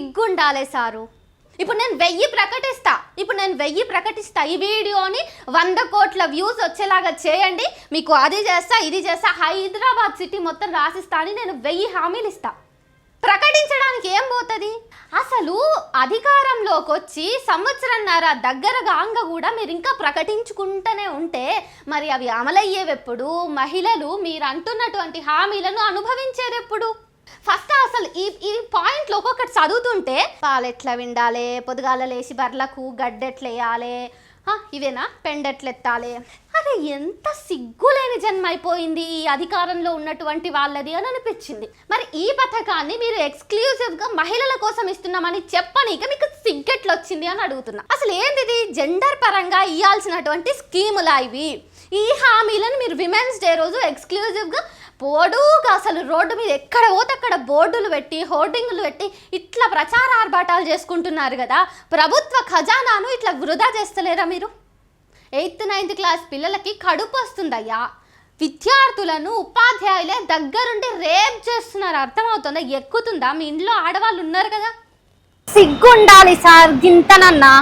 సిగ్గుండాలే sir. ఇప్పుడు నేను 1000 ప్రకటిస్తా ఈ వీడియోని 100 కోట్ల వ్యూస్ వచ్చేలాగా చేయండి, మీకు అది చేస్తా ఇది చేస్తా, హైదరాబాద్ సిటీ మొత్తం రాసిస్తా అని నేను 1000 హామీలు ఇస్తా. ప్రకటించడానికి ఏం పోతుంది? అసలు అధికారంలోకి వచ్చి సంవత్సరంన్నర దగ్గరగా కూడా మీరు ఇంకా ప్రకటించుకుంటూనే ఉంటే మరి అవి అమలయ్యేవెప్పుడు? మహిళలు మీరు అంటున్నటువంటి హామీలను అనుభవించేదెప్పుడు? ఫస్ట్ అసలు ఈ పాయింట్లో ఒక్కొక్కటి చదువుతుంటే పాలు ఎట్లా విండాలి, పొద్దుగాల లేచి బర్లకు గడ్డెట్లు వేయాలి, ఇవేనా పెండెట్లు ఎత్తాలి. అరే ఎంత సిగ్గులేని జన్మ అయిపోయింది ఈ అధికారంలో ఉన్నటువంటి వాళ్ళది అని అనిపించింది. మరి ఈ పథకాన్ని మీరు ఎక్స్క్లూజివ్గా మహిళల కోసం ఇస్తున్నామని చెప్పనీక మీకు సిగ్గెట్లు వచ్చింది అని అడుగుతున్నా. అసలు ఏంటిది? జెండర్ పరంగా ఇవ్వాల్సినటువంటి స్కీములా ఇవి? ఈ హామీలను మీరు విమెన్స్ డే రోజు ఎక్స్క్లూజివ్గా పొడుగా అసలు రోడ్డు మీద ఎక్కడ పోతే అక్కడ బోర్డులు పెట్టి హోర్డింగులు పెట్టి ఇట్లా ప్రచార ఆర్భాటాలు చేసుకుంటున్నారు కదా. ప్రభుత్వ ఖజానాను ఇట్లా వృధా చేస్తలేరా మీరు? 8th 9th క్లాస్ పిల్లలకి కడుపు వస్తుందయ్యా. విద్యార్థులను ఉపాధ్యాయులే దగ్గరుండి రేప్ చేస్తున్నారు. అర్థమవుతుందా? ఎక్కుతుందా? మీ ఇంట్లో ఆడవాళ్ళు ఉన్నారు కదా. సిగ్గుండాలి సార్ గింతనన్నా.